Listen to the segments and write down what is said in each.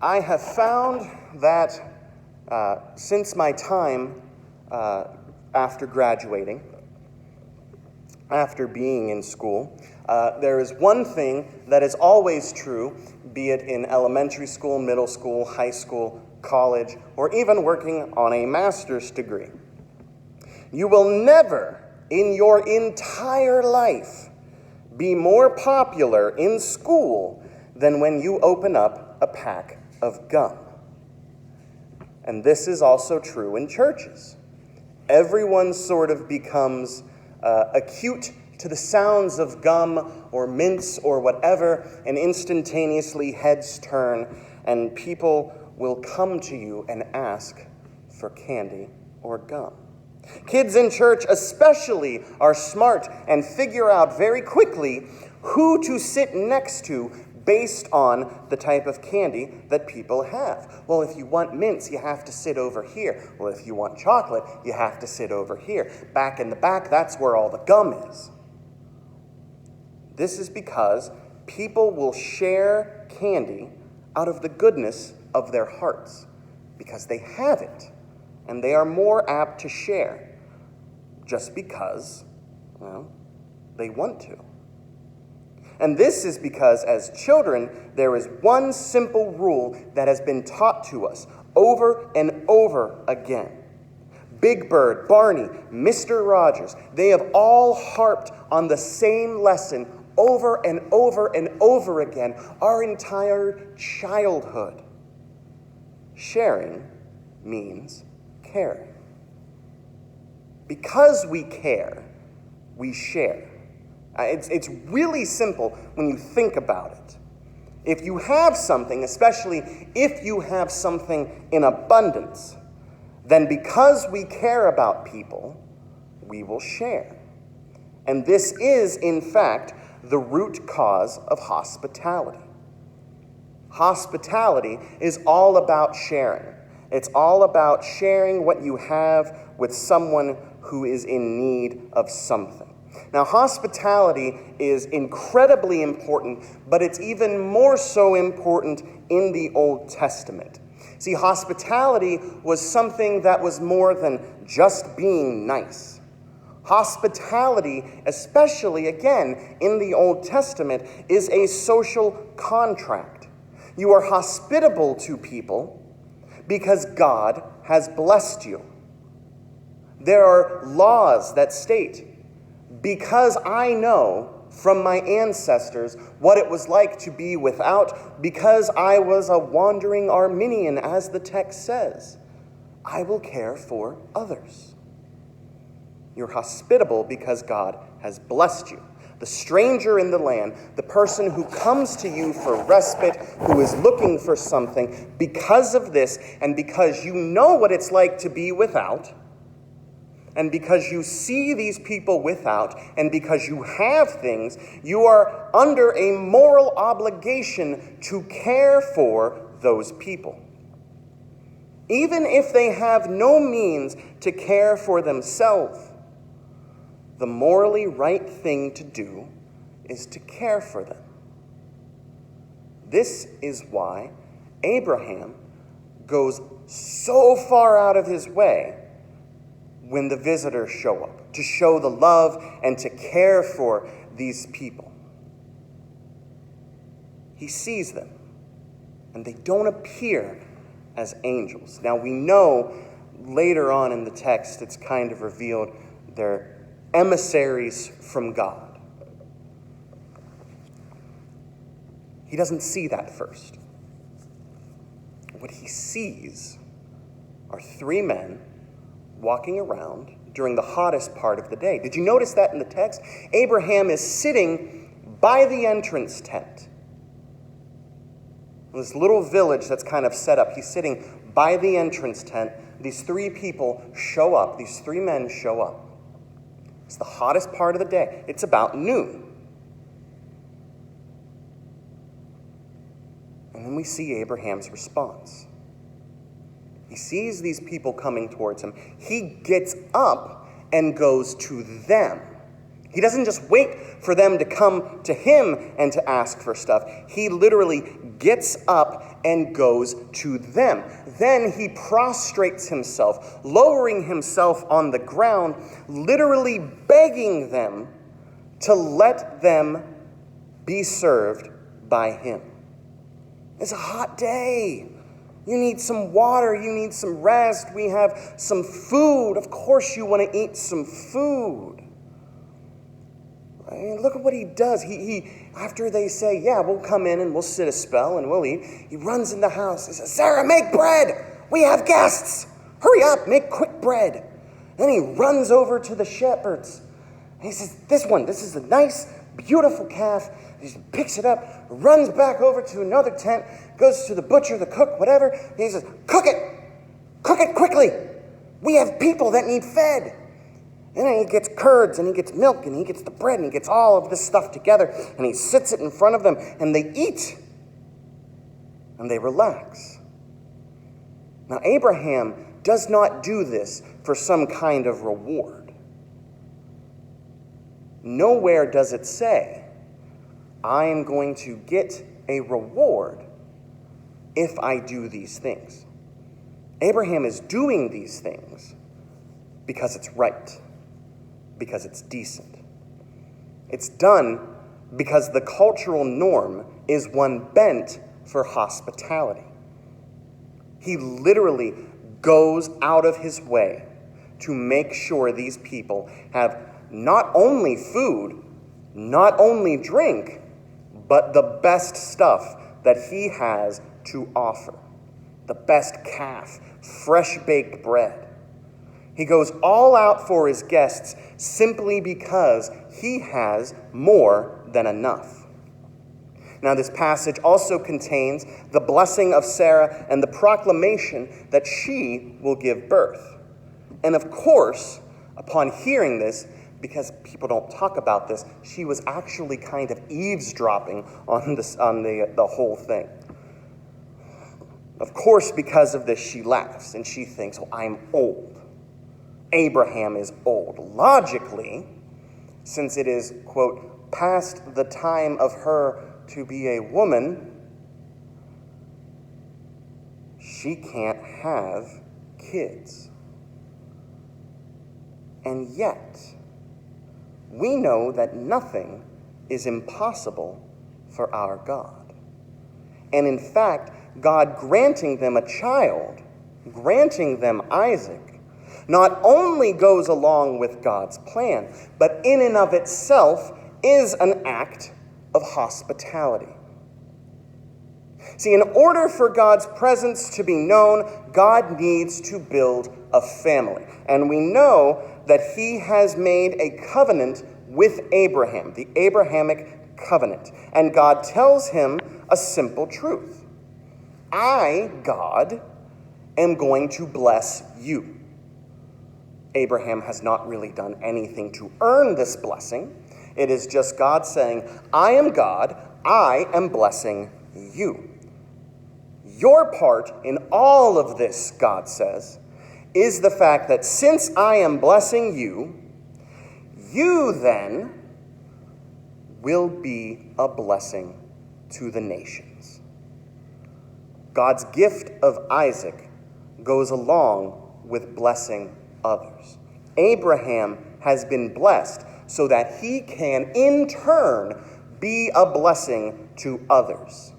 I have found that since my time after graduating, after being in school, there is one thing that is always true, be it in elementary school, middle school, high school, college, or even working on a master's degree. You will never, in your entire life, be more popular in school than when you open up a pack of gum. And this is also true in churches. Everyone sort of becomes acute to the sounds of gum or mints or whatever, and instantaneously heads turn, and people will come to you and ask for candy or gum. Kids in church especially are smart and figure out very quickly who to sit next to based on the type of candy that people have. Well, if you want mints, you have to sit over here. Well, if you want chocolate, you have to sit over here. Back in the back, that's where all the gum is. This is because people will share candy out of the goodness of their hearts, because they have it, and they are more apt to share just because, well, they want to. And this is because, as children, there is one simple rule that has been taught to us over and over again. Big Bird, Barney, Mr. Rogers, they have all harped on the same lesson over and over and over again our entire childhood. Sharing means caring. Because we care, we share. It's really simple when you think about it. If you have something, especially if you have something in abundance, then because we care about people, we will share. And this is, in fact, the root cause of hospitality. Hospitality is all about sharing. It's all about sharing what you have with someone who is in need of something. Now, hospitality is incredibly important, but it's even more so important in the Old Testament. See, hospitality was something that was more than just being nice. Hospitality, especially, again, in the Old Testament, is a social contract. You are hospitable to people because God has blessed you. There are laws that state, because I know from my ancestors what it was like to be without, because I was a wandering Arminian, as the text says, I will care for others. You're hospitable because God has blessed you. The stranger in the land, the person who comes to you for respite, who is looking for something, because of this, and because you know what it's like to be without, and because you see these people without, and because you have things, you are under a moral obligation to care for those people. Even if they have no means to care for themselves, the morally right thing to do is to care for them. This is why Abraham goes so far out of his way when the visitors show up, to show the love and to care for these people. He sees them, and they don't appear as angels. Now, we know later on in the text it's kind of revealed they're emissaries from God. He doesn't see that first. What he sees are three men walking around during the hottest part of the day. Did you notice that in the text? Abraham is sitting by the entrance tent. In this little village that's kind of set up, he's sitting by the entrance tent. These three people show up. These three men show up. It's the hottest part of the day. It's about noon. And then we see Abraham's response. He sees these people coming towards him. He gets up and goes to them. He doesn't just wait for them to come to him and to ask for stuff. He literally gets up and goes to them. Then he prostrates himself, lowering himself on the ground, literally begging them to let them be served by him. It's a hot day. You need some water. You need some rest. We have some food. Of course you want to eat some food. I mean, look at what he does. He after they say, yeah, we'll come in and we'll sit a spell and we'll eat, he runs in the house. He says, Sarah, make bread. We have guests. Hurry up, make quick bread. Then he runs over to the shepherds. And he says, this is a nice, beautiful calf. He picks it up, runs back over to another tent, goes to the butcher, the cook, whatever. And he says, cook it quickly. We have people that need fed. And then he gets curds, and he gets milk, and he gets the bread, and he gets all of this stuff together, and he sits it in front of them, and they eat, and they relax. Now, Abraham does not do this for some kind of reward. Nowhere does it say, I am going to get a reward if I do these things. Abraham is doing these things because it's right. Because it's decent. It's done because the cultural norm is one bent for hospitality. He literally goes out of his way to make sure these people have not only food, not only drink, but the best stuff that he has to offer. The best calf, fresh baked bread. He goes all out for his guests simply because he has more than enough. Now, this passage also contains the blessing of Sarah and the proclamation that she will give birth. And of course, upon hearing this, because people don't talk about this, she was actually kind of eavesdropping on the whole thing. Of course, because of this, she laughs and she thinks, well, I'm old. Abraham is old. Logically, since it is, quote, past the time of her to be a woman, she can't have kids. And yet, we know that nothing is impossible for our God. And in fact, God granting them a child, granting them Isaac, not only goes along with God's plan, but in and of itself is an act of hospitality. See, in order for God's presence to be known, God needs to build a family. And we know that he has made a covenant with Abraham, the Abrahamic covenant. And God tells him a simple truth. I, God, am going to bless you. Abraham has not really done anything to earn this blessing. It is just God saying, I am God, I am blessing you. Your part in all of this, God says, is the fact that since I am blessing you, you then will be a blessing to the nations. God's gift of Isaac goes along with blessing others. Abraham has been blessed so that he can in turn be a blessing to others.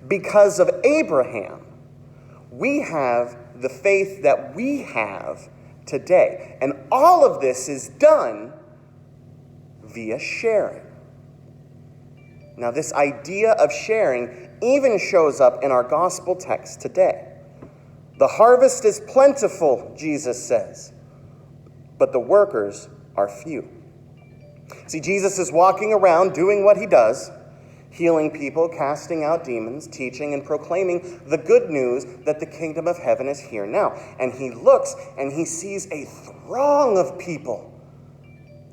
Because of Abraham, we have the faith that we have today. And all of this is done via sharing. Now, this idea of sharing even shows up in our gospel text today. The harvest is plentiful, Jesus says, but the workers are few. See, Jesus is walking around doing what he does, healing people, casting out demons, teaching and proclaiming the good news that the kingdom of heaven is here now. And he looks and he sees a throng of people,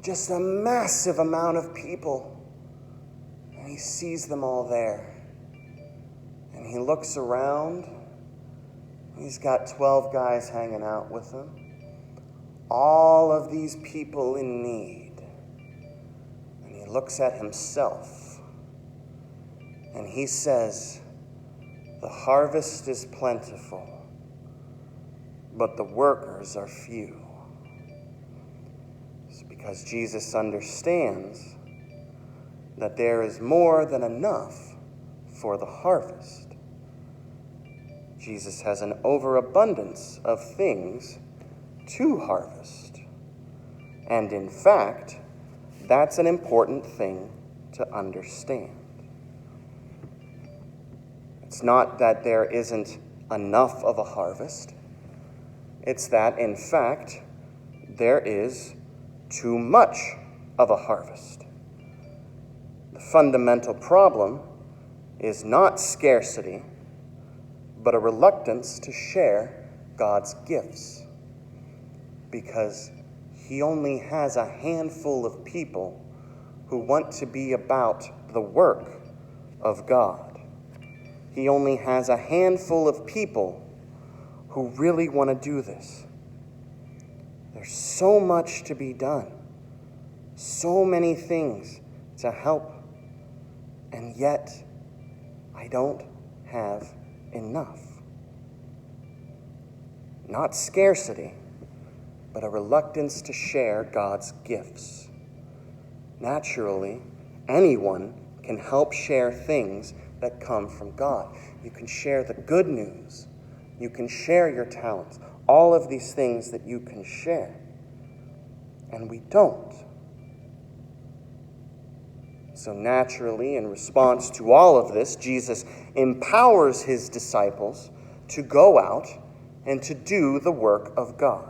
just a massive amount of people. And he sees them all there. And he looks around. He's got 12 guys hanging out with him. All of these people in need. And he looks at himself. And he says, The harvest is plentiful, but the workers are few. It's because Jesus understands that there is more than enough for the harvest. Jesus has an overabundance of things to harvest. And in fact, that's an important thing to understand. It's not that there isn't enough of a harvest. It's that, in fact, there is too much of a harvest. The fundamental problem is not scarcity, but a reluctance to share God's gifts, because he only has a handful of people who want to be about the work of God. He only has a handful of people who really want to do this. There's so much to be done, so many things to help, and yet I don't have enough. Not scarcity, but a reluctance to share God's gifts. Naturally, anyone can help share things that come from God. You can share the good news. You can share your talents. All of these things that you can share. And we don't. So naturally, in response to all of this, Jesus empowers his disciples to go out and to do the work of God.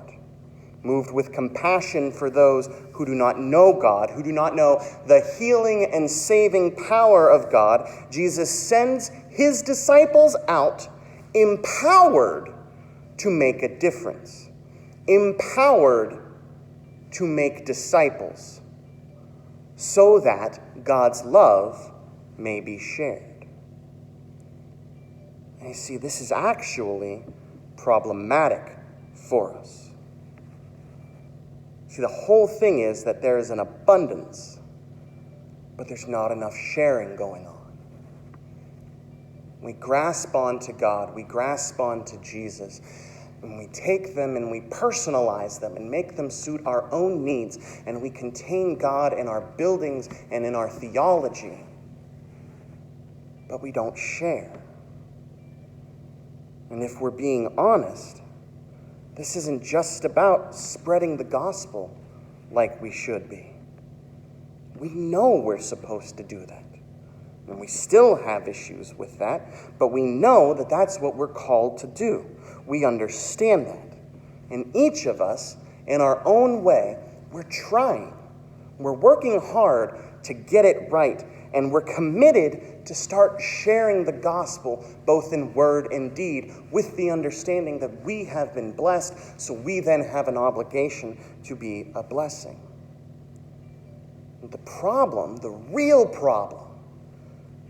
Moved with compassion for those who do not know God, who do not know the healing and saving power of God, Jesus sends his disciples out empowered to make a difference, empowered to make disciples, so that God's love may be shared. And you see, this is actually problematic for us. See, the whole thing is that there is an abundance, but there's not enough sharing going on. We grasp onto God, we grasp onto Jesus, and we take them and we personalize them and make them suit our own needs, and we contain God in our buildings and in our theology, but we don't share. And if we're being honest, this isn't just about spreading the gospel like we should be. We know we're supposed to do that. And we still have issues with that, but we know that that's what we're called to do. We understand that. And each of us, in our own way, we're trying. We're working hard to get it right. And we're committed to start sharing the gospel, both in word and deed, with the understanding that we have been blessed, so we then have an obligation to be a blessing. The problem, the real problem,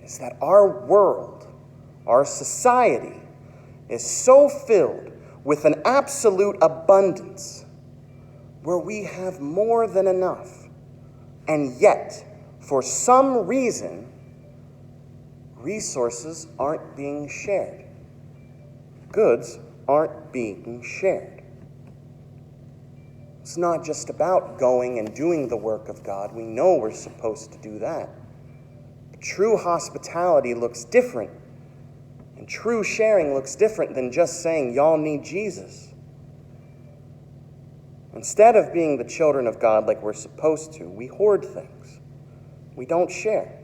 is that our world, our society, is so filled with an absolute abundance where we have more than enough, and yet, for some reason, resources aren't being shared. Goods aren't being shared. It's not just about going and doing the work of God. We know we're supposed to do that. But true hospitality looks different. And true sharing looks different than just saying, y'all need Jesus. Instead of being the children of God like we're supposed to, we hoard things. We don't share.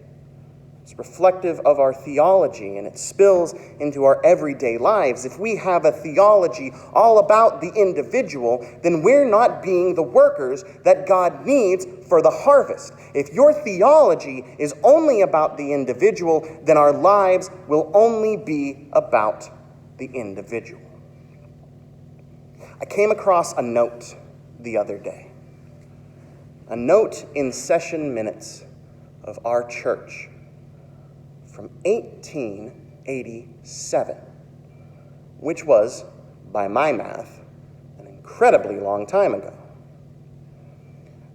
It's reflective of our theology, and it spills into our everyday lives. If we have a theology all about the individual, then we're not being the workers that God needs for the harvest. If your theology is only about the individual, then our lives will only be about the individual. I came across a note the other day. A note in session minutes of our church from 1887, which was, by my math, an incredibly long time ago.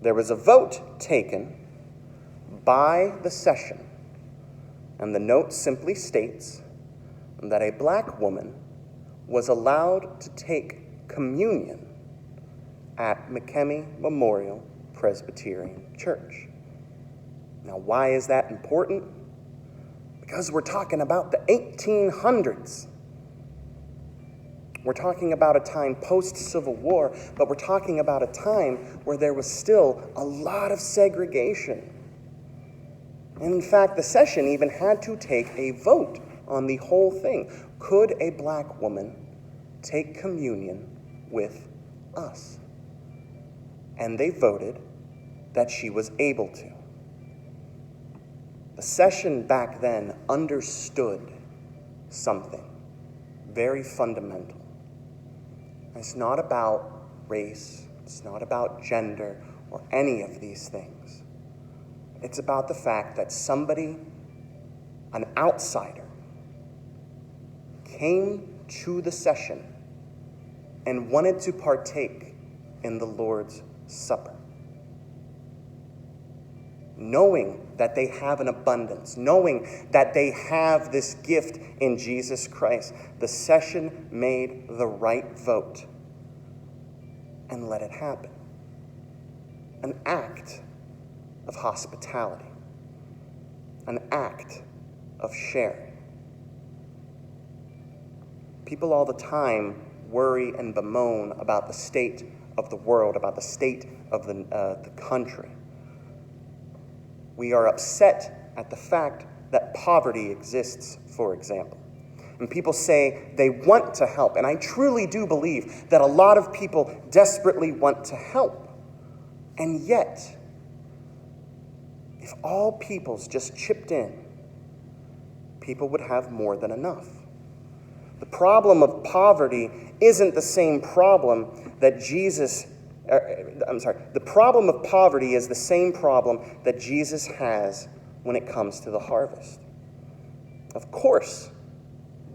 There was a vote taken by the session, and the note simply states that a black woman was allowed to take communion at McKemey Memorial Presbyterian Church. Now, why is that important? Because we're talking about the 1800s. We're talking about a time post-Civil War, but we're talking about a time where there was still a lot of segregation. And in fact, the session even had to take a vote on the whole thing. Could a black woman take communion with us? And they voted that she was able to. The session back then understood something very fundamental. It's not about race, it's not about gender or any of these things. It's about the fact that somebody, an outsider, came to the session and wanted to partake in the Lord's Supper. Knowing that they have an abundance, knowing that they have this gift in Jesus Christ, the session made the right vote and let it happen. An act of hospitality, an act of sharing. People all the time worry and bemoan about the state of the world, about the state of the country. We are upset at the fact that poverty exists, for example. And people say they want to help. And I truly do believe that a lot of people desperately want to help. And yet, if all peoples just chipped in, people would have more than enough. The problem of poverty isn't the same problem that the problem of poverty is the same problem that Jesus has when it comes to the harvest. Of course,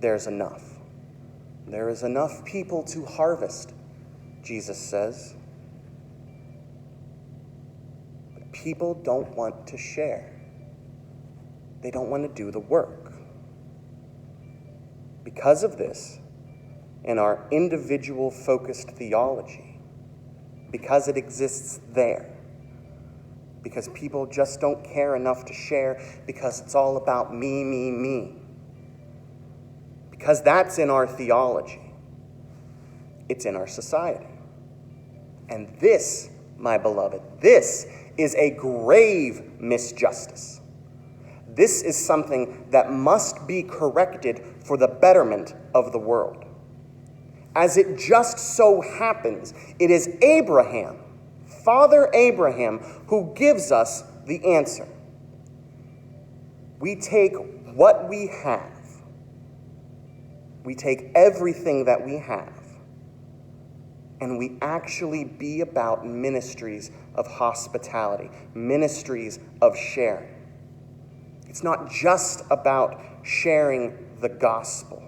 there's enough. There is enough people to harvest, Jesus says. But people don't want to share. They don't want to do the work. Because of this, in our individual-focused theology, because it exists there, because people just don't care enough to share, because it's all about me, me, me. Because that's in our theology. It's in our society. And this, my beloved, this is a grave misjustice. This is something that must be corrected for the betterment of the world. As it just so happens, it is Abraham, Father Abraham, who gives us the answer. We take what we have. We take everything that we have, and we actually be about ministries of hospitality, ministries of sharing. It's not just about sharing the gospel.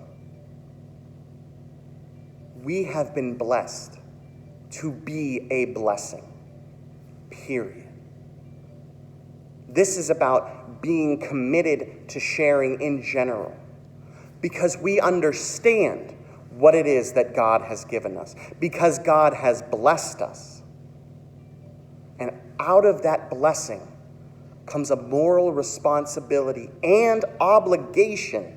We have been blessed to be a blessing, period. This is about being committed to sharing in general, because we understand what it is that God has given us, because God has blessed us. And out of that blessing comes a moral responsibility and obligation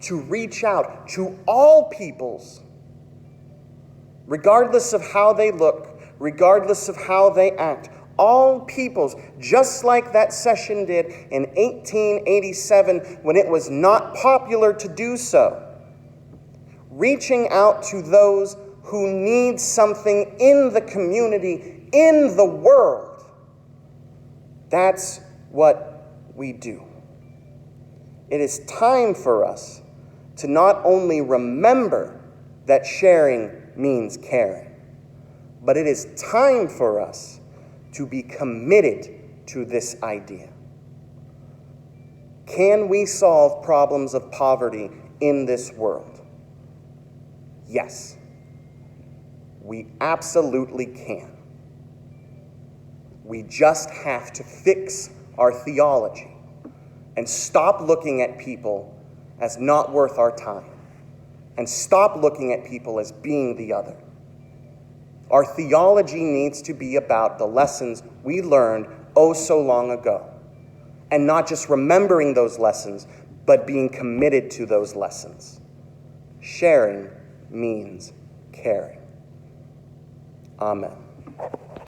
to reach out to all peoples, regardless of how they look, regardless of how they act. All peoples, just like that session did in 1887 when it was not popular to do so. Reaching out to those who need something in the community, in the world. That's what we do. It is time for us to not only remember that sharing means caring, but it is time for us to be committed to this idea. Can we solve problems of poverty in this world? Yes, we absolutely can. We just have to fix our theology and stop looking at people as not worth our time and stop looking at people as being the other. Our theology needs to be about the lessons we learned oh so long ago, and not just remembering those lessons, but being committed to those lessons. Sharing means caring. Amen.